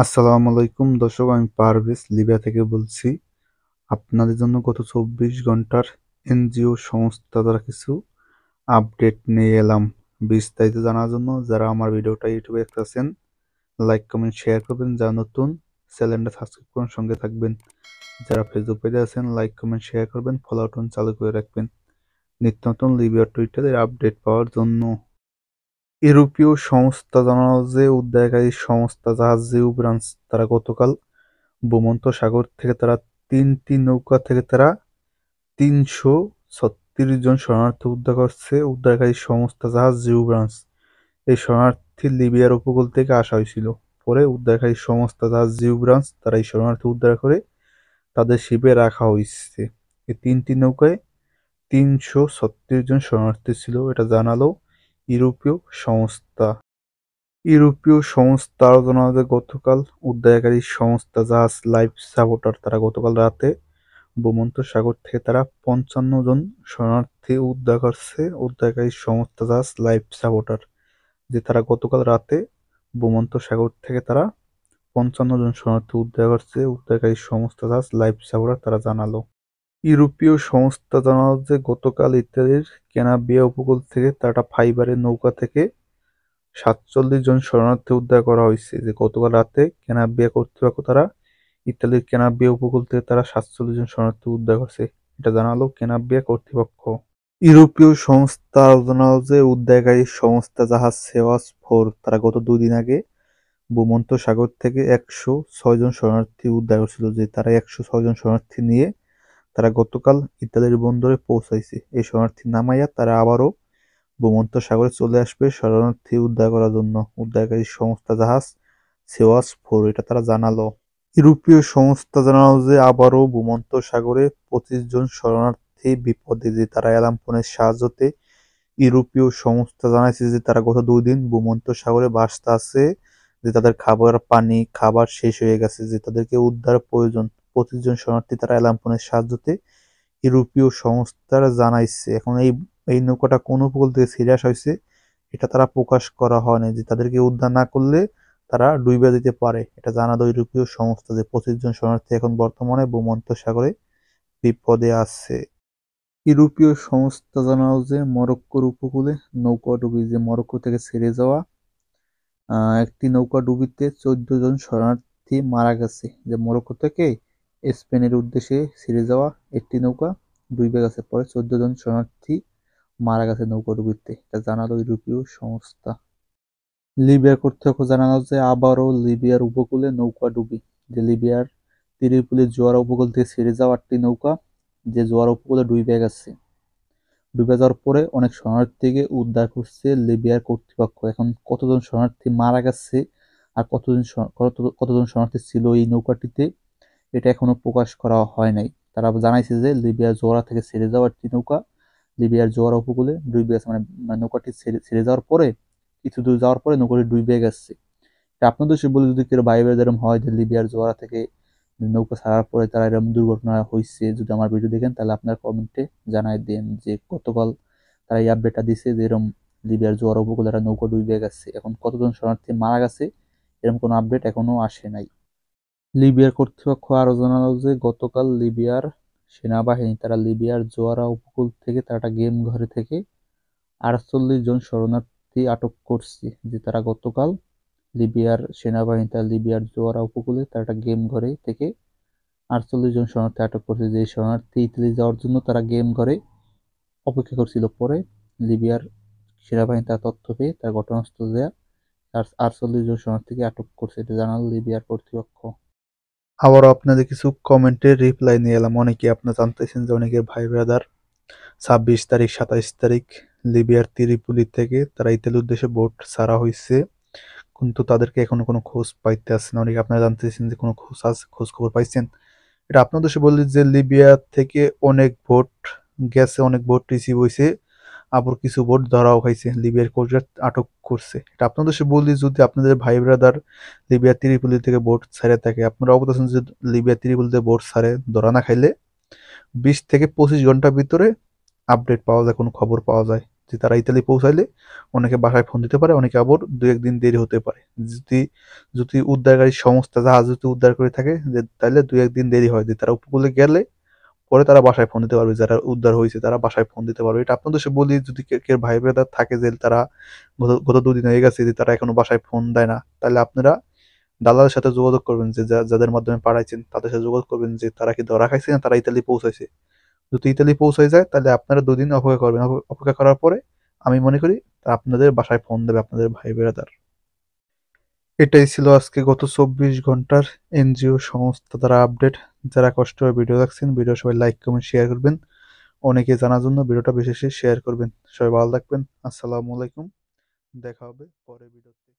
আসসালামু আলাইকুম দর্শক, আমি পারভেজ লিবিয়া থেকে বলছি। আপনাদের জন্য গত 24 ঘন্টার এনজিও সংস্থা দ্বারা কিছু আপডেট নিয়ে এলাম বিস্তারিত জানার জন্য। যারা আমার ভিডিওটা ইউটিউবে দেখতেছেন, লাইক কমেন্ট শেয়ার করবেন। যারা নতুন, চ্যানেলটা সাবস্ক্রাইব করুন, সঙ্গে থাকবেন। যারা ফেসবুক পেজে আছেন, লাইক কমেন্ট শেয়ার করবেন, ফলো বাটন চালু করে রাখবেন নিত্য নতুন লিবিয়া টুইটারের আপডেট পাওয়ার জন্য। ইউরোপীয় সংস্থা জানালো যে উদ্ধারকারী সংস্থা জাহাজ জিউ ব্রাঞ্চ তারা গতকাল ভূমধ্যসাগর থেকে তারা ৩টি নৌকা থেকে তারা ৩৩৬ জন শরণার্থী উদ্ধার করছে। উদ্ধারকারী সংস্থা জাহাজ জিউ ব্রাঞ্চ এই শরণার্থী লিবিয়ার উপকূল থেকে আসা হয়েছিল। পরে উদ্ধারকারী সংস্থা জাহাজ জিউ ব্রাঞ্চ তারা এই শরণার্থী উদ্ধার করে তাদের শিপে রাখা হয়েছে। এই ৩টি নৌকায় ৩৩৬ জন শরণার্থী ছিল, এটা জানালো ইউরোপীয় সংস্থা। ইউরোপীয় সংস্থা আরও জানালো যে গতকাল উদ্ধারকারী সংস্থা জাহাজ লাইফ সাপোর্টার তারা গতকাল রাতে ভূমধ্যসাগর থেকে তারা ৫৫ জন শরণার্থী উদ্ধার করছে। উদ্ধারকারী সংস্থা জাহাজ লাইফ সাপোর্টার যে তারা গতকাল রাতে ভূমধ্যসাগর থেকে তারা ৫৫ জন শরণার্থী উদ্ধার করছে। উদ্ধারকারী সংস্থা জাহাজ লাইফ সাপোর্টার তারা জানালো। ইউরোপীয় সংস্থা জানালো যে গতকাল ইতালির ক্যানাবিয়া উপকূল থেকে তারা ফাইবারের নৌকা থেকে ৪৭ জন শরণার্থী উদ্ধার করা হয়েছে। যে গতকাল রাতে ক্যানাবিয়া কর্তৃপক্ষ তারা ইতালির ক্যানাবিয়া উপকূল থেকে তারা ৪৭ জন শরণার্থী উদ্ধার করছে, এটা জানালো ক্যানাবিয়া কর্তৃপক্ষ। ইউরোপীয় সংস্থা আরও জানালো যে উদ্ধারকারী সংস্থা জাহাজ সেওয়াস-4 তারা গত ২ দিন আগে ভূমধ্যসাগর থেকে ১০৬ জন শরণার্থী উদ্ধার করছিল। যে তারা ১০৬ জন শরণার্থী নিয়ে তারা গতকাল ইতালির বন্দরে পৌঁছাইছে। এই শরণার্থী নামাইয়া তারা আবারও ভূমধ্যসাগরে চলে আসবে শরণার্থী উদ্ধার করার জন্য। উদ্ধারকারী সংস্থা জাহাজ সেওয়াস-4 এটা তারা জানালো। ইউরোপীয় সংস্থা জানালো যে আবারও ভূমধ্যসাগরে ২৫ জন শরণার্থী বিপদে। যে তারা অ্যালার্ম ফোনের সাহায্যে ইউরোপীয় সংস্থা জানাইছে যে তারা গত ২ দিন ভূমধ্যসাগরে ভাসতে আছে, যে তাদের খাবার শেষ হয়ে গেছে, যে তাদেরকে উদ্ধার প্রয়োজন। ২৫ জন শরণার্থী তারা অ্যালার্ম ফোনের সাহায্যে ইউরোপীয় সংস্থারা জানাইছে। এখন এই নৌকাটা কোন উপকূল থেকে ছেড়ে আসা হয়েছে এটা তারা প্রকাশ করা হয়নি। যে তাদেরকে উদ্ধার না করলে তারা ডুইবা যেতে পারে, এটা জানালো ইউরোপীয় সংস্থা। যে ২৫ জন শরণার্থী এখন বর্তমানে ভূমধ্যসাগরে বিপদে আছে। ইউরোপীয় সংস্থা জানালো যে মরক্কোর উপকূলে নৌকাডুবি, যে মরক্কো থেকে ছেড়ে যাওয়া একটি নৌকাডুবিতে ১৪ জন শরণার্থী মারা গেছে। যে মরক্কো থেকে স্পেনের উদ্দেশ্যে ছেড়ে যাওয়া একটি নৌকা ডুবে গেছে, পরে ১৪ জন শরণার্থী মারা গেছে নৌকাডুবিতে, এটা জানালো ইউরোপীয় সংস্থা। লিবিয়ার কর্তৃপক্ষ জানালো যে আবারও লিবিয়ার উপকূলে নৌকাডুবি, যে লিবিয়ার ত্রিপোলি জোয়ারা উপকূল থেকে ছেড়ে যাওয়া একটি নৌকা যে জোয়ারা উপকূলে ডুবে গেছে। ডুবে যাওয়ার পরে অনেক শরণার্থীকে উদ্ধার করছে লিবিয়ার কর্তৃপক্ষ। এখন কতজন শরণার্থী মারা গেছে আর কতজন শরণার্থী ছিল এই নৌকাটিতে এটা এখনো প্রকাশ করা হয় নাই। তারা জানাইছে যে লিবিয়ার জোয়ারা থেকে ছেড়ে যাওয়া একটি নৌকা লিবিয়ার জোয়ারা উপকূলে ডুবে গেছে, মানে নৌকাটি ছেড়ে যাওয়ার পরে কিছু দূর যাওয়ার পরে নৌকাটি ডুবে গেছে। আপনাদের সে বলে যদি কেউ ভাই এরকম হয় যে লিবিয়ার জোয়ারা থেকে নৌকা ছাড়ার পরে তারা এরকম দুর্ঘটনা হয়েছে, যদি আমার ভিডিও দেখেন তাহলে আপনার কমেন্টে জানাই দেন যে গতকাল তারা এই আপডেটটা দিছে যে এরকম লিবিয়ার জোয়ারা উপকূলে একটা নৌকা ডুবে গেছে। এখন কতজন শরণার্থী মারা গেছে এরকম কোনো আপডেট এখনো আসে নাই। লিবিয়ার কর্তৃপক্ষ আরো জানালো যে গতকাল লিবিয়ার সেনাবাহিনী তারা লিবিয়ার জোয়ারা উপকূল থেকে তারা একটা গেম ঘরে থেকে ৪৮ জন শরণার্থী আটক করছে। যে তারা গতকাল লিবিয়ার সেনাবাহিনী তারা লিবিয়ার জোয়ারা উপকূলে তারা একটা গেম ঘরে থেকে ৪৮ জন শরণার্থী আটক করছে। যে শরণার্থী ইতালি যাওয়ার জন্য তারা গেম ঘরে অপেক্ষা করছিল। পরে লিবিয়ার সেনাবাহিনী তার তথ্য পেয়ে তার ঘটনাস্থলে যায় ৪৮ জন শরণার্থীকে আটক করছে, এটা জানালো লিবিয়ার কর্তৃপক্ষ। আবারও আপনাদের কিছু কমেন্টের রিপ্লাই নিয়ে এলাম। অনেকে আপনারা জানতেছেন যে অনেকের ভাই ব্রাদার ২৬ তারিখ ২৭ তারিখ লিবিয়ার ত্রিপোলি থেকে তারা ইতালির উদ্দেশ্যে বোট ছাড়া হয়েছে, কিন্তু তাদেরকে এখনো কোনো খোঁজ পাইতে আসছে না। অনেকে আপনারা জানতেছেন যে কোনো খোঁজ খবর পাইছেন। এটা আপনাদের সে বলি যে লিবিয়া থেকে অনেক ভোট গেছে, অনেক ভোট রিসিভ হয়েছে, আবার কিছু ভোট ধরাও খাইছে, লিবিয়ার কোর্ট আটক করছে। এটা আপনাদের সে বলি যদি আপনাদের ভাই ব্রাদার লিবিয়া ত্রিপোলি থেকে ভোট ছাড়ে থাকে, আপনারা অবগত আছেন যে লিবিয়া ত্রিপোলিতে ভোট ছাড়ে ধরা না খাইলে ২০ থেকে ২৫ ঘন্টার ভিতরে আপডেট পাওয়া যায়, কোনো খবর পাওয়া যায়। যে তারা ইতালি পৌঁছাইলে অনেকে বাসায় ফোন দিতে পারে, অনেকে আবার ২-১ দিন দেরি হতে পারে। যদি যদি উদ্ধারকারী সংস্থা জাহাজ যদি উদ্ধার করে থাকে যে তাইলে ২-১ দিন দেরি হয় যে তারা উপকূলে গেলে পরে তারা বাসায় ফোন দিতে পারবে, যারা উদ্ধার হয়েছে তারা বাসায় ফোন দিতে পারবে। এটা আপনাদের সে বলি, যদি কেউ ভাই ব্রাদার থাকে যে তারা গত ২ দিন হয়ে গেছে যে তারা এখনো বাসায় ফোন দেয় না, তাহলে আপনারা দালালের সাথে যোগাযোগ করবেন, যে যাদের মাধ্যমে পাঠাইছেন তাদের সাথে যোগাযোগ করবেন যে তারা কি ধরা খাইছে না তারা ইতালি পৌঁছাইছে। যদি ইতালি পৌঁছায় যায় তাহলে আপনারা ২ দিন অপেক্ষা করবেন। অপেক্ষা করার পরে আমি মনে করি আপনাদের বাসায় ফোন দেবে আপনাদের ভাই ব্রাদার। এটাই ছিল আজকে গত ২৪ ঘন্টার এনজিও সংস্থা দ্বারা আপডেট। যারা কষ্ট করে ভিডিও দেখছেন, ভিডিও সবাই লাইক কমেন্ট শেয়ার করবেন। অনেকে জানার জন্য ভিডিওটা বেশি বেশি শেয়ার করবেন। সবাই ভালো থাকবেন। আসসালামু আলাইকুম। দেখা হবে পরের ভিডিওতে।